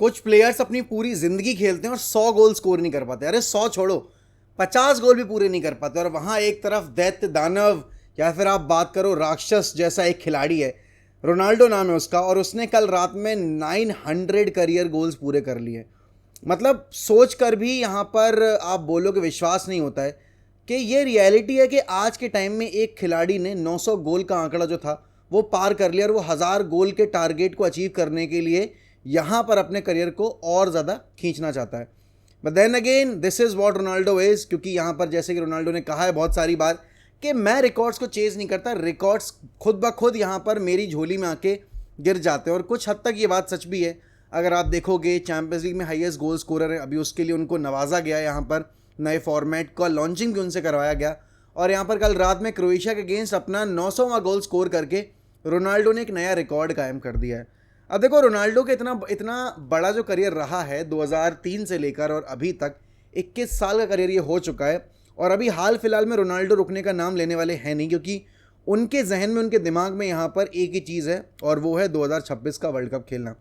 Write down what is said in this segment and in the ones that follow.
कुछ प्लेयर्स अपनी पूरी ज़िंदगी खेलते हैं और 100 गोल स्कोर नहीं कर पाते। अरे 100 छोड़ो, 50 गोल भी पूरे नहीं कर पाते। और वहाँ एक तरफ दैत्य दानव या फिर आप बात करो राक्षस जैसा एक खिलाड़ी है, रोनाल्डो नाम है उसका, और उसने कल रात में 900 करियर गोल्स पूरे कर लिए। मतलब सोच कर भी यहाँ पर आप बोलो कि विश्वास नहीं होता है कि ये रियलिटी है कि आज के टाइम में एक खिलाड़ी ने 900 गोल का आंकड़ा जो था वो पार कर लिया, और वो 1000 गोल के टारगेट को अचीव करने के लिए यहाँ पर अपने करियर को और ज़्यादा खींचना चाहता है। But then again this is what Ronaldo is, क्योंकि यहाँ पर जैसे कि रोनाल्डो ने कहा है बहुत सारी बार कि मैं रिकॉर्ड्स को चेज़ नहीं करता, रिकॉर्ड्स खुद ब खुद यहाँ पर मेरी झोली में आके गिर जाते हैं। और कुछ हद तक ये बात सच भी है। अगर आप देखोगे चैंपियंस लीग में हाईएस्ट गोल स्कोरर है, अभी उसके लिए उनको नवाजा गया, यहाँ पर नए फॉर्मेट का लॉन्चिंग भी उनसे करवाया गया। और यहाँ पर कल रात में क्रोएशिया के अगेंस्ट अपना 900वां गोल स्कोर करके रोनाल्डो ने एक नया रिकॉर्ड कायम कर दिया है। अब देखो रोनाल्डो का इतना इतना बड़ा जो करियर रहा है 2003 से लेकर और अभी तक 21 साल का करियर ये हो चुका है। और अभी हाल फिलहाल में रोनाल्डो रुकने का नाम लेने वाले हैं नहीं, क्योंकि उनके जहन में, उनके दिमाग में यहाँ पर एक ही चीज़ है, और वो है 2026 का वर्ल्ड कप खेलना।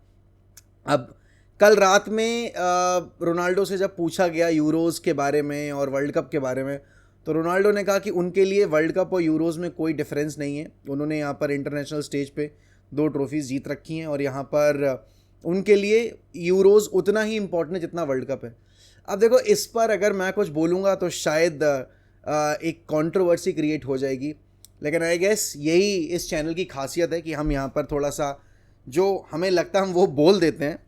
अब कल रात में रोनाल्डो से जब पूछा गया यूरोज़ के बारे में और वर्ल्ड कप के बारे में, तो रोनाल्डो ने कहा कि उनके लिए वर्ल्ड कप और यूरोज़ में कोई डिफरेंस नहीं है। उन्होंने यहाँ पर इंटरनेशनल स्टेज पे 2 ट्रॉफीज़ जीत रखी हैं, और यहाँ पर उनके लिए यूरोज़ उतना ही इम्पोर्टेंट है जितना वर्ल्ड कप है। अब देखो इस पर अगर मैं कुछ बोलूँगा तो शायद एक कंट्रोवर्सी क्रिएट हो जाएगी, लेकिन आई गेस यही इस चैनल की खासियत है कि हम यहाँ पर थोड़ा सा जो हमें लगता है हम वो बोल देते हैं।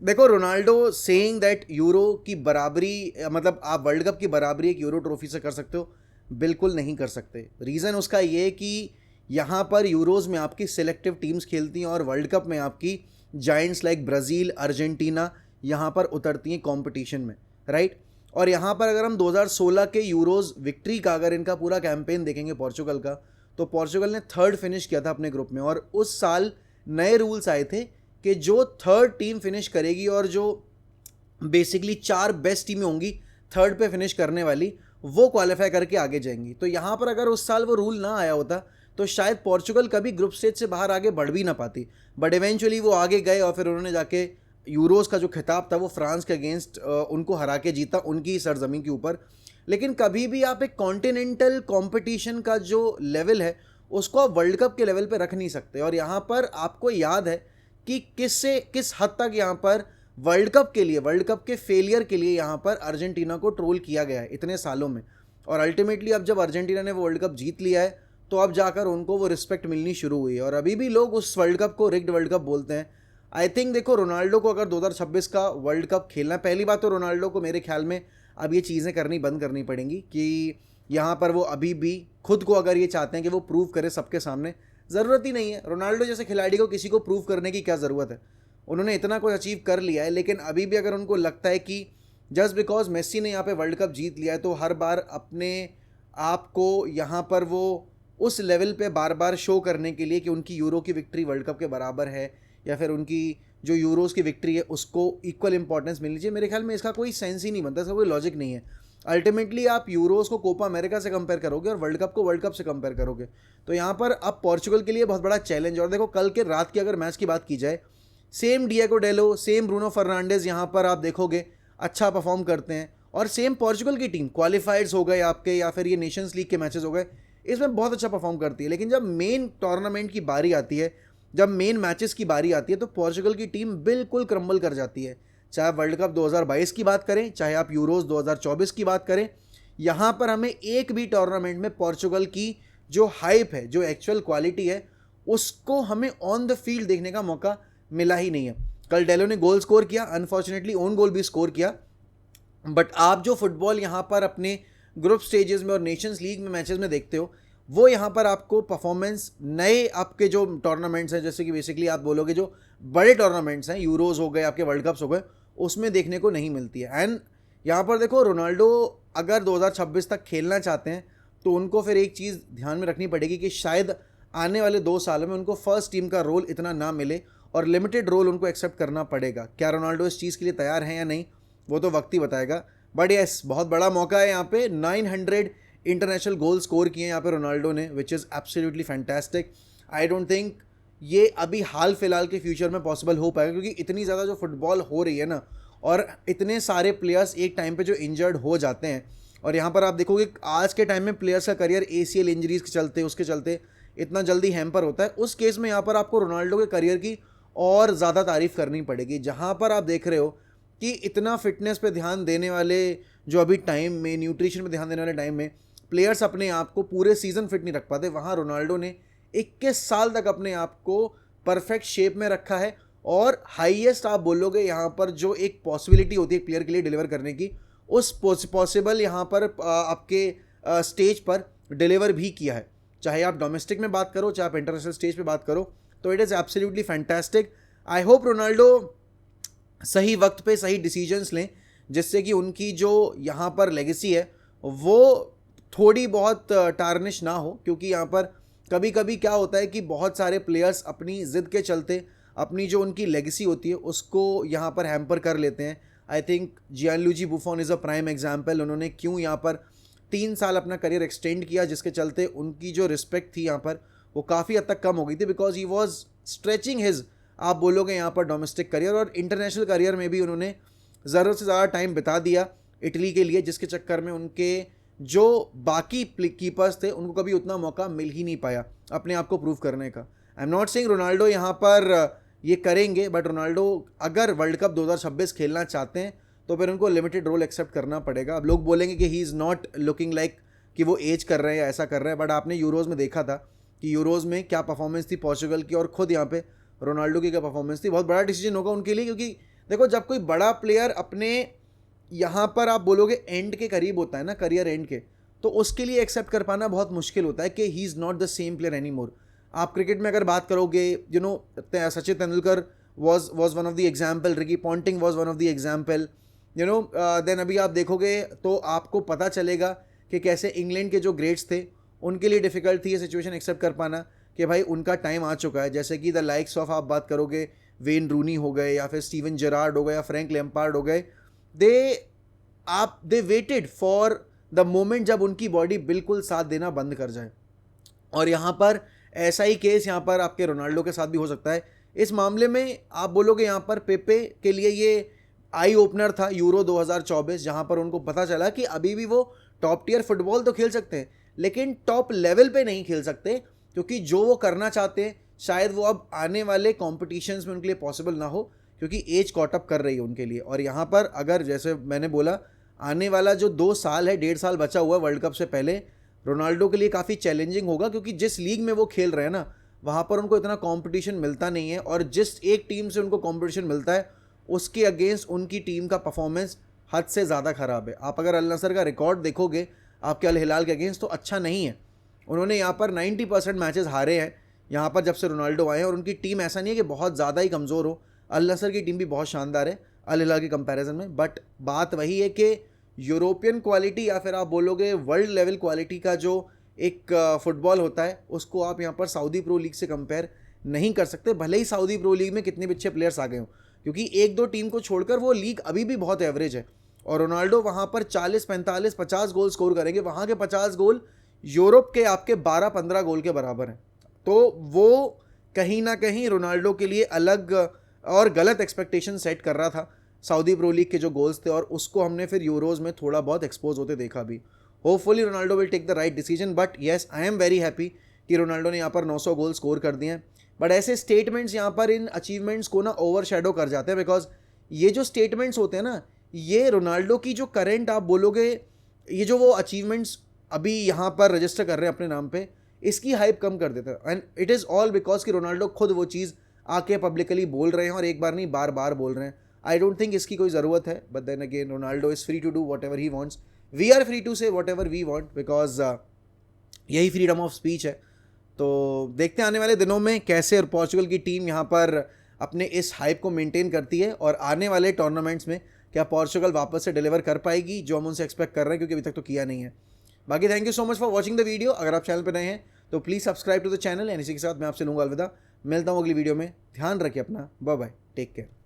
देखो रोनाल्डो सेइंग दैट यूरो की बराबरी, मतलब आप वर्ल्ड कप की बराबरी एक यूरो ट्रॉफी से कर सकते हो, बिल्कुल नहीं कर सकते। रीज़न उसका ये कि यहाँ पर यूरोज़ में आपकी सिलेक्टिव टीम्स खेलती हैं और वर्ल्ड कप में आपकी जायंट्स लाइक ब्राज़ील, अर्जेंटीना यहाँ पर उतरती हैं कंपटीशन में, राइट। और यहाँ पर अगर हम 2016 के यूरोज़ विक्ट्री का अगर इनका पूरा कैंपेन देखेंगे पोर्चुगल का, तो पोर्चुगल ने 3rd फिनिश किया था अपने ग्रुप में। और उस साल नए रूल्स आए थे कि जो 3rd टीम फिनिश करेगी और जो बेसिकली 4 बेस्ट टीमें होंगी 3rd पे फिनिश करने वाली, वो क्वालिफाई करके आगे जाएंगी। तो यहाँ पर अगर उस साल वो रूल ना आया होता तो शायद पोर्चुगल कभी ग्रुप स्टेज से बाहर आगे बढ़ भी ना पाती। बट इवेंचुअली वो आगे गए और फिर उन्होंने जाके यूरोज़ का जो खिताब था वो फ्रांस के अगेंस्ट उनको हरा के जीता, उनकी सरजमीन के ऊपर। लेकिन कभी भी आप एक कॉन्टिनेंटल कंपटीशन का जो लेवल है उसको आप वर्ल्ड कप के लेवल पे रख नहीं सकते। और यहाँ पर आपको याद है कि किस हद तक यहाँ पर वर्ल्ड कप के लिए, वर्ल्ड कप के फेलियर के लिए यहाँ पर अर्जेंटीना को ट्रोल किया गया है इतने सालों में। और अल्टीमेटली अब जब अर्जेंटीना ने वो वर्ल्ड कप जीत लिया है तो अब जाकर उनको वो रिस्पेक्ट मिलनी शुरू हुई है। और अभी भी लोग उस वर्ल्ड कप को रिग्ड वर्ल्ड कप बोलते हैं। आई थिंक देखो रोनाल्डो को अगर 2026 का वर्ल्ड कप खेलना, पहली बात तो रोनाल्डो को मेरे ख्याल में अब ये चीज़ें करनी बंद करनी पड़ेंगी कि यहाँ पर वो अभी भी खुद को अगर ये चाहते हैं कि वो प्रूव करे सबके सामने, ज़रूरत ही नहीं है। रोनाल्डो जैसे खिलाड़ी को किसी को प्रूव करने की क्या ज़रूरत है, उन्होंने इतना कुछ अचीव कर लिया है। लेकिन अभी भी अगर उनको लगता है कि जस्ट बिकॉज मेस्सी ने यहाँ पे वर्ल्ड कप जीत लिया है तो हर बार अपने आप को यहाँ पर वो उस लेवल पे बार बार शो करने के लिए कि उनकी यूरो की विक्ट्री वर्ल्ड कप के बराबर है, या फिर उनकी जो यूरोज़ की विक्ट्री है उसको इक्वल इंपॉर्टेंस मिलनी चाहिए, मेरे ख्याल में इसका कोई सेंस ही नहीं बनता, इसका कोई लॉजिक नहीं है। अल्टीमेटली आप यूरोज़ को कोपा अमेरिका से कंपेयर करोगे और वर्ल्ड कप को वर्ल्ड कप से कंपेयर करोगे, तो यहाँ पर अब पोर्चुगल के लिए बहुत बड़ा चैलेंज। और देखो कल के रात की अगर मैच की बात की जाए, सेम डिएगो डेलो, सेम ब्रूनो फर्नांडिस यहाँ पर आप देखोगे अच्छा परफॉर्म करते हैं, और सेम पोर्चुगल की टीम क्वालिफाइड्स हो गए आपके, या फिर ये नेशंस लीग के मैचेस हो गए, इसमें बहुत अच्छा परफॉर्म करती है। लेकिन जब मेन टूर्नामेंट की बारी आती है, जब मेन मैचेस की बारी आती है, तो पोर्चुगल की टीम बिल्कुल क्रम्बल कर जाती है। चाहे आप वर्ल्ड कप 2022 की बात करें, चाहे आप यूरोज़ 2024 की बात करें, यहाँ पर हमें एक भी टूर्नामेंट में पोर्चुगल की जो हाइप है, जो एक्चुअल क्वालिटी है, उसको हमें ऑन द फील्ड देखने का मौका मिला ही नहीं है। कल डेलो ने गोल स्कोर किया, अनफॉर्चुनेटली ओन गोल भी स्कोर किया, बट आप जो फुटबॉल यहाँ पर अपने ग्रुप स्टेजेस में और नेशंस लीग में मैचेस में देखते हो, वो यहाँ पर आपको परफॉर्मेंस नए आपके जो टूर्नामेंट्स हैं, जैसे कि बेसिकली आप बोलोगे जो बड़े टूर्नामेंट्स हैं, यूरोज़ हो गए, आपके वर्ल्ड कप्स हो गए, उसमें देखने को नहीं मिलती है। एंड यहाँ पर देखो रोनाल्डो अगर 2026 तक खेलना चाहते हैं तो उनको फिर एक चीज़ ध्यान में रखनी पड़ेगी कि शायद आने वाले 2 सालों में उनको फर्स्ट टीम का रोल इतना ना मिले और लिमिटेड रोल उनको एक्सेप्ट करना पड़ेगा। क्या रोनाल्डो इस चीज़ के लिए तैयार हैं या नहीं, वो तो वक्त ही बताएगा। बट यस, बहुत बड़ा मौका है यहाँ पे। 900 इंटरनेशनल गोल स्कोर किए यहाँ पे रोनाल्डो ने, which is absolutely fantastic. I don't think ये अभी हाल फिलहाल के फ्यूचर में पॉसिबल हो पाएगा, क्योंकि इतनी ज़्यादा जो फुटबॉल हो रही है ना, और इतने सारे प्लेयर्स एक टाइम पे जो इंजर्ड हो जाते हैं, और यहाँ पर आप देखोगे आज के टाइम में प्लेयर्स का करियर ACL इंजरीज के चलते उसके चलते इतना जल्दी हैम्पर होता है। उस केस में यहाँ पर आपको रोनाल्डो के करियर की और ज़्यादा तारीफ़ करनी पड़ेगी, जहाँ पर आप देख रहे हो कि इतना फिटनेस पे ध्यान देने वाले जो अभी टाइम में, न्यूट्रिशन पे ध्यान देने वाले टाइम में प्लेयर्स अपने आप को पूरे सीज़न फिट नहीं रख पाते, वहाँ रोनाल्डो ने 21 साल तक अपने आप को परफेक्ट शेप में रखा है। और हाईएस्ट आप बोलोगे यहाँ पर जो एक पॉसिबिलिटी होती है प्लेयर के लिए डिलीवर करने की, उस पॉसिबल यहाँ पर आपके स्टेज पर डिलीवर भी किया है। चाहे आप डोमेस्टिक में बात करो, चाहे आप इंटरनेशनल स्टेज पे बात करो, तो it is absolutely fantastic. I hope Ronaldo सही वक्त पे सही डिसीजंस लें, जिससे कि उनकी जो यहाँ पर लेगेसी है वो थोड़ी बहुत टार्निश ना हो, क्योंकि यहाँ पर कभी कभी क्या होता है कि बहुत सारे प्लेयर्स अपनी ज़िद के चलते अपनी जो उनकी लेगेसी होती है उसको यहाँ पर हैम्पर कर लेते हैं। I think Gianluigi Buffon is a prime example. उन्होंने क्यों यहाँ पर 3 साल अपना करियर एक्सटेंड किया, जिसके चलते उनकी जो रिस्पेक्ट थी यहाँ पर वो काफ़ी हद तक कम हो गई थी, because he was stretching his, आप बोलोगे यहाँ पर डोमेस्टिक करियर और इंटरनेशनल करियर में भी उन्होंने ज़रूरत से ज़्यादा टाइम बिता दिया इटली के लिए, जिसके चक्कर में उनके जो बाकी कीपर्स थे उनको कभी उतना मौका मिल ही नहीं पाया अपने आप को प्रूव करने का। I am not saying Ronaldo यहाँ पर ये करेंगे, बट रोनाल्डो अगर वर्ल्ड कप 2026 खेलना चाहते हैं तो फिर उनको लिमिटेड रोल एक्सेप्ट करना पड़ेगा। अब लोग बोलेंगे कि he is not looking like कि वो एज कर रहे हैं या ऐसा कर रहे हैं, बट आपने यूरोज़ में देखा था कि यूरोज़ में क्या परफॉर्मेंस थी पोर्चुगल की, और खुद यहाँ पे रोनाल्डो की क्या परफॉर्मेंस थी। बहुत बड़ा डिसीजन होगा उनके लिए, क्योंकि देखो जब कोई बड़ा प्लेयर अपने यहाँ पर आप बोलोगे एंड के करीब होता है ना, करियर एंड के, तो उसके लिए एक्सेप्ट कर पाना बहुत मुश्किल होता है कि he is not the same player any more. आप क्रिकेट में अगर बात करोगे, you know, Sachin Tendulkar was one of the example, Ricky Ponting was one of the example, you know. Then अभी आप देखोगे तो आपको पता चलेगा कि कैसे इंग्लैंड के जो ग्रेट्स थे उनके लिए डिफ़िकल्ट थी ये सिचुएशन एक्सेप्ट कर पाना कि भाई उनका टाइम आ चुका है। जैसे कि द लाइक्स ऑफ आप बात करोगे वेन रूनी हो गए, या फिर स्टीवन जेरार्ड हो गए, या फ्रैंक लैम्पार्ड हो गए, they waited for the moment जब उनकी बॉडी बिल्कुल साथ देना बंद कर जाए। और यहाँ पर ऐसा ही केस यहाँ पर आपके रोनाल्डो के साथ भी हो सकता है। इस मामले में आप बोलोगे यहाँ पर पेपे के लिए ये आई ओपनर था यूरो 2024, जहाँ पर उनको पता चला कि अभी भी वो टॉप टियर फुटबॉल तो खेल सकते हैं लेकिन टॉप लेवल पे नहीं खेल सकते, क्योंकि जो वो करना चाहते हैं शायद वो अब आने वाले कॉम्पिटिशन्स में उनके लिए पॉसिबल ना हो, क्योंकि एज कॉट अप कर रही है उनके लिए। और यहाँ पर अगर जैसे मैंने बोला आने वाला जो 2 साल है, 1.5 साल बचा हुआ वर्ल्ड कप से पहले, रोनाल्डो के लिए काफ़ी चैलेंजिंग होगा, क्योंकि जिस लीग में वो खेल रहे हैं ना वहाँ पर उनको इतना कंपटीशन मिलता नहीं है, और जिस एक टीम से उनको कंपटीशन मिलता है उसके अगेंस्ट उनकी टीम का परफॉर्मेंस हद से ज़्यादा ख़राब है। आप अगर अल नसर का रिकॉर्ड देखोगे आपके अल हिलाल के अगेंस्ट, तो अच्छा नहीं है। उन्होंने यहाँ पर 90% मैचेस हारे हैं यहाँ पर जब से रोनाल्डो आए हैं, और उनकी टीम ऐसा नहीं है कि बहुत ज़्यादा ही कमज़ोर हो। अल नसर की टीम भी बहुत शानदार है अल हिलाल के कंपैरिजन में, बट बात वही है कि यूरोपियन क्वालिटी या फिर आप बोलोगे वर्ल्ड लेवल क्वालिटी का जो एक फुटबॉल होता है उसको आप यहाँ पर सऊदी प्रो लीग से कंपेयर नहीं कर सकते, भले ही सऊदी प्रो लीग में कितने भी अच्छे प्लेयर्स आ गए हों, क्योंकि 1-2 टीम को छोड़कर वो लीग अभी भी बहुत एवरेज है। और रोनाल्डो वहाँ पर 40, 45, 50 गोल स्कोर करेंगे, वहाँ के 50 गोल यूरोप के आपके 12-15 गोल के बराबर हैं। तो वो कहीं ना कहीं रोनाल्डो के लिए अलग और गलत एक्सपेक्टेशन सेट कर रहा था सऊदी प्रो लीग के जो गोल्स थे, और उसको हमने फिर यूरोज़ में थोड़ा बहुत एक्सपोज होते देखा भी। Hopefully Ronaldo will take the right decision, but yes I am very happy कि रोनाल्डो ने यहाँ पर 900 गोल स्कोर कर दिए हैं। बट ऐसे स्टेटमेंट्स यहाँ पर इन अचीवमेंट्स को ना ओवर शेडो कर जाते हैं, बिकॉज ये जो स्टेटमेंट्स होते हैं ना, ये रोनाल्डो की जो करंट आप बोलोगे ये जो वो अचीवमेंट्स अभी यहाँ पर रजिस्टर कर रहे हैं अपने नाम पे, इसकी हाइप कम कर देता है। And it is all because कि रोनाल्डो खुद वो चीज़ आके पब्लिकली बोल रहे हैं, और एक बार नहीं बार बार बोल रहे हैं। आई डोंट थिंक इसकी कोई ज़रूरत है, but then again Ronaldo is free to do whatever he wants, we are free to say whatever we want, because यही फ्रीडम ऑफ स्पीच है। तो देखते हैं आने वाले दिनों में कैसे पोर्चुगल की टीम यहाँ पर अपने इस हाइप को मेंटेन करती है, और आने वाले टूर्नामेंट्स में क्या पोर्चुगल वापस से डिलीवर कर पाएगी जो हम उनसे एक्सपेक्ट कर रहे हैं, क्योंकि अभी तक तो किया नहीं है। बाकी thank you so much for watching the video. अगर आप चैनल पर नए हैं तो please subscribe to the channel, and इसी के साथ मैं आपसे लूँगा अलविदा। मिलता हूँ अगली वीडियो में। ध्यान रखिए अपना, बाय बाय, टेक केयर।